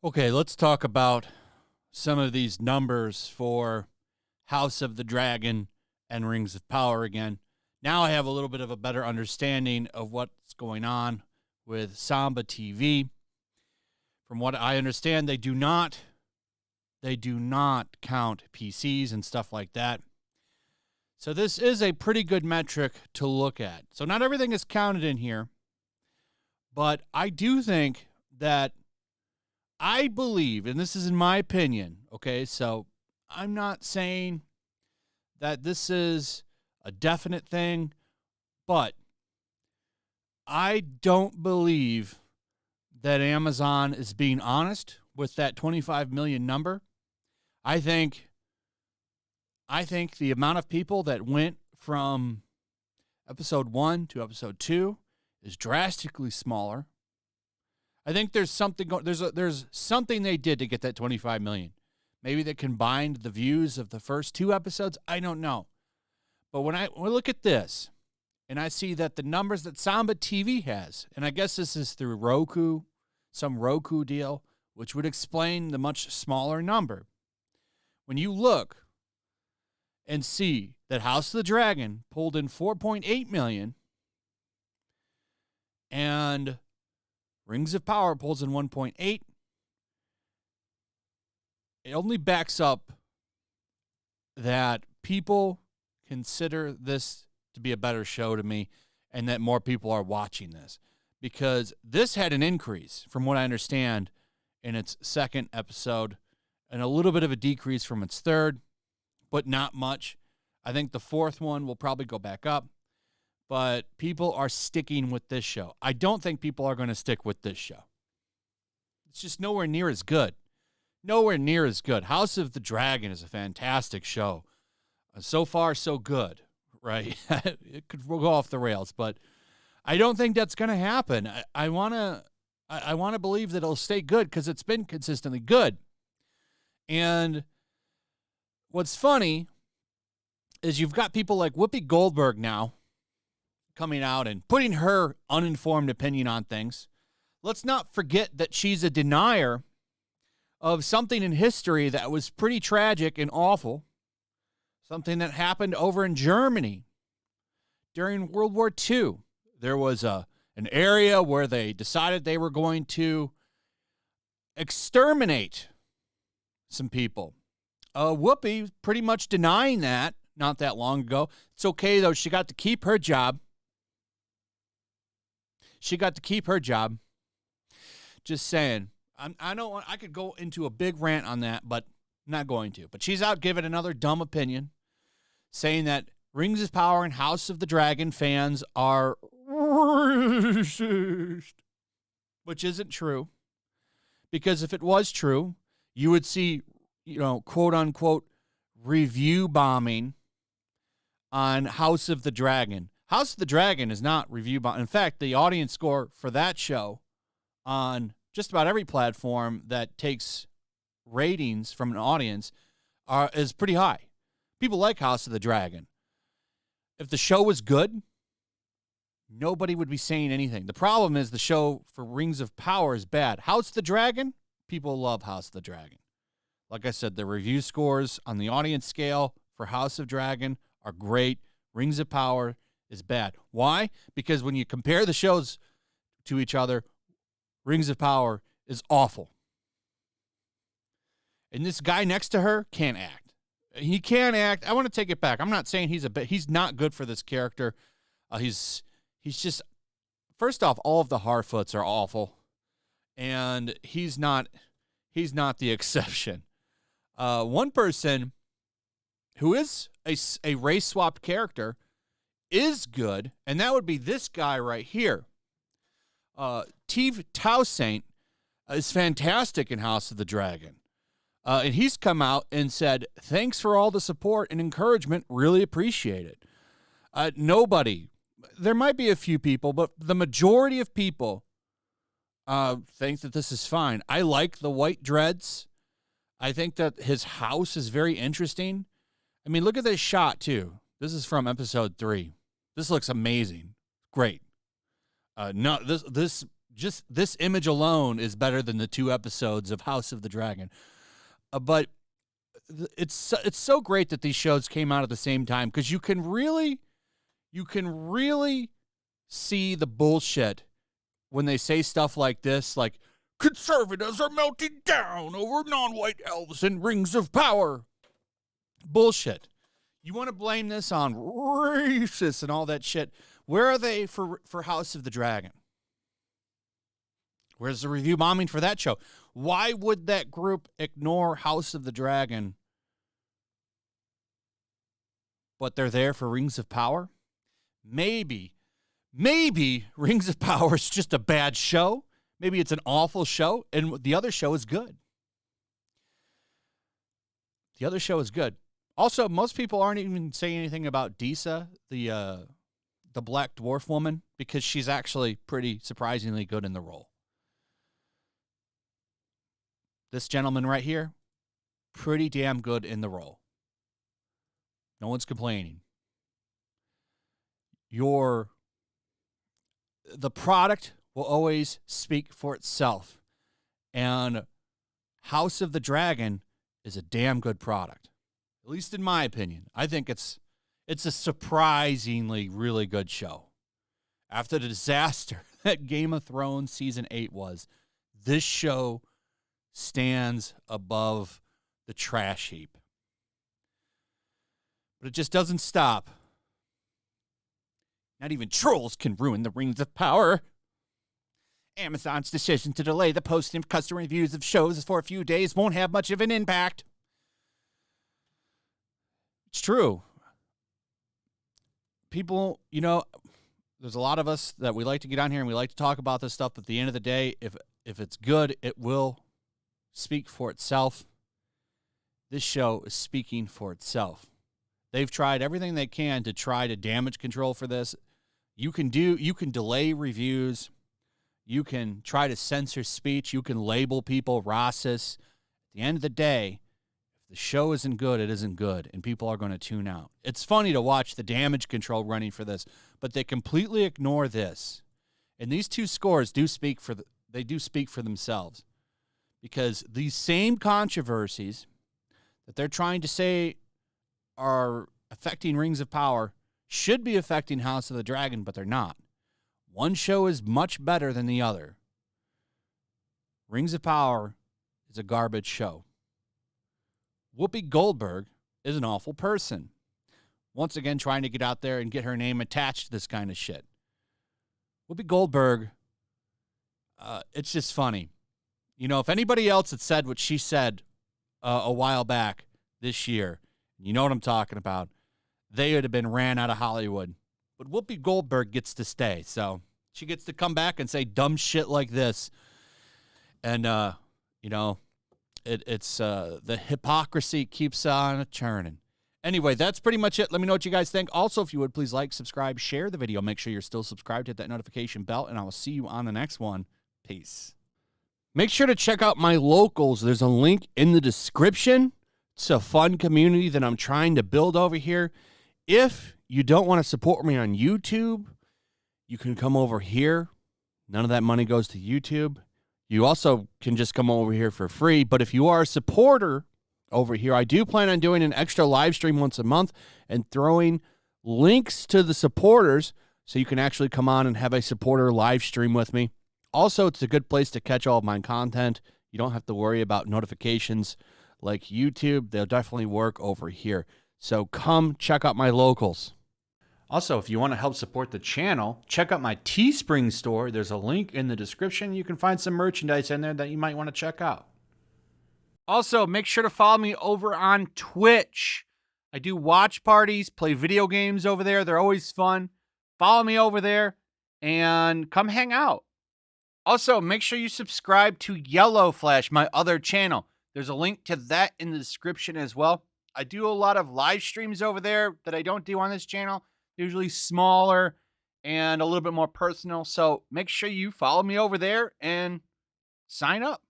Okay, let's talk about some of these numbers for House of the Dragon and Rings of Power again. Now I have a little bit of a better understanding of what's going on with Samba TV. From what I understand, they do not count PCs and stuff like that. So this is a pretty good metric to look at. So not everything is counted in here, but I do think that I believe, and this is in my opinion, okay, so I'm not saying that this is a definite thing, but I don't believe that Amazon is being honest with that 25 million number. I think the amount of people that went from episode 1 to episode 2 is drastically smaller. I think there's something there's something they did to get that 25 million. Maybe they combined the views of the first 2 episodes. I don't know. But when I look at this and I see that the numbers that Samba TV has, and I guess this is through Roku, some Roku deal, which would explain the much smaller number. When you look and see that House of the Dragon pulled in 4.8 million and Rings of Power pulls in 1.8. It only backs up that people consider this to be a better show to me and that more people are watching this. Because this had an increase, from what I understand, in its second episode and a little bit of a decrease from its third, but not much. I think the fourth one will probably go back up. But people are sticking with this show. I don't think people are going to stick with this show. It's just nowhere near as good. Nowhere near as good. House of the Dragon is a fantastic show. So far, so good, right? It could go off the rails, but I don't think that's going to happen. I want to believe that it'll stay good because it's been consistently good. And what's funny is you've got people like Whoopi Goldberg now coming out and putting her uninformed opinion on things. Let's not forget that she's a denier of something in history that was pretty tragic and awful, something that happened over in Germany during World War II. There was an area where they decided they were going to exterminate some people. Whoopi pretty much denying that not that long ago. It's okay, though. She got to keep her job. Just saying. I could go into a big rant on that, but I'm not going to. But she's out giving another dumb opinion, saying that Rings of Power and House of the Dragon fans are racist, which isn't true. Because if it was true, you would see, quote unquote, review bombing on House of the Dragon. House of the Dragon is not review bomb. In fact, the audience score for that show on just about every platform that takes ratings from an audience is pretty high. People like House of the Dragon. If the show was good, nobody would be saying anything. The problem is the show for Rings of Power is bad. House of the Dragon, people love House of the Dragon. Like I said, the review scores on the audience scale for House of Dragon are great. Rings of Power is bad. Why? Because when you compare the shows to each other, Rings of Power is awful. And this guy next to her can't act. He can't act. I want to take it back. I'm not saying he's not good for this character. He's just, first off, all of the Harfoots are awful. And he's not the exception. One person who is a race-swapped character is good, and that would be this guy right here. Steve Toussaint is fantastic in House of the Dragon. And he's come out and said, thanks for all the support and encouragement. Really appreciate it. Nobody, there might be a few people, but the majority of people think that this is fine. I like the white dreads. I think that his house is very interesting. I mean, look at this shot, too. This is from episode 3. This looks amazing. Great. No, this image alone is better than the 2 episodes of House of the Dragon. But it's so great that these shows came out at the same time, because you can really see the bullshit when they say stuff like this, like, conservatives are melting down over non-white elves and rings of power. Bullshit. You want to blame this on racists and all that shit. Where are they for House of the Dragon? Where's the review bombing for that show? Why would that group ignore House of the Dragon, but they're there for Rings of Power? Maybe Rings of Power is just a bad show. Maybe it's an awful show, and the other show is good. The other show is good. Also, most people aren't even saying anything about Disa, the Black Dwarf woman, because she's actually pretty surprisingly good in the role. This gentleman right here, pretty damn good in the role. No one's complaining. The product will always speak for itself. And House of the Dragon is a damn good product. At least in my opinion. I think it's a surprisingly really good show. After the disaster that Game of Thrones Season 8 was, this show stands above the trash heap. But it just doesn't stop. Not even trolls can ruin the Rings of Power. Amazon's decision to delay the posting of customer reviews of shows for a few days won't have much of an impact. It's true. People, there's a lot of us that we like to get on here and we like to talk about this stuff, but at the end of the day, if it's good, it will speak for itself. This show is speaking for itself. They've tried everything they can to try to damage control for this. You can delay reviews. You can try to censor speech. You can label people racist. At the end of the day, if the show isn't good, it isn't good, and people are going to tune out. It's funny to watch the damage control running for this, but they completely ignore this. And these 2 scores do speak for themselves, because these same controversies that they're trying to say are affecting Rings of Power should be affecting House of the Dragon, but they're not. One show is much better than the other. Rings of Power is a garbage show. Whoopi Goldberg is an awful person. Once again, trying to get out there and get her name attached to this kind of shit. Whoopi Goldberg, it's just funny. If anybody else had said what she said a while back this year, you know what I'm talking about, they would have been ran out of Hollywood. But Whoopi Goldberg gets to stay, so she gets to come back and say dumb shit like this. And, it's the hypocrisy keeps on churning. Anyway, that's pretty much it. Let me know what you guys think. Also, if you would, please like, subscribe, share the video. Make sure you're still subscribed. Hit that notification bell, and I will see you on the next one. Peace. Make sure to check out my locals. There's a link in the description. It's a fun community that I'm trying to build over here. If you don't want to support me on YouTube, you can come over here. None of that money goes to YouTube. You also can just come over here for free. But if you are a supporter over here, I do plan on doing an extra live stream once a month and throwing links to the supporters so you can actually come on and have a supporter live stream with me. Also, it's a good place to catch all of my content. You don't have to worry about notifications like YouTube. They'll definitely work over here. So come check out my locals. Also, if you want to help support the channel, check out my Teespring store. There's a link in the description. You can find some merchandise in there that you might want to check out. Also, make sure to follow me over on Twitch. I do watch parties, play video games over there. They're always fun. Follow me over there and come hang out. Also, make sure you subscribe to YellowFlash, my other channel. There's a link to that in the description as well. I do a lot of live streams over there that I don't do on this channel. Usually smaller and a little bit more personal. So make sure you follow me over there and sign up.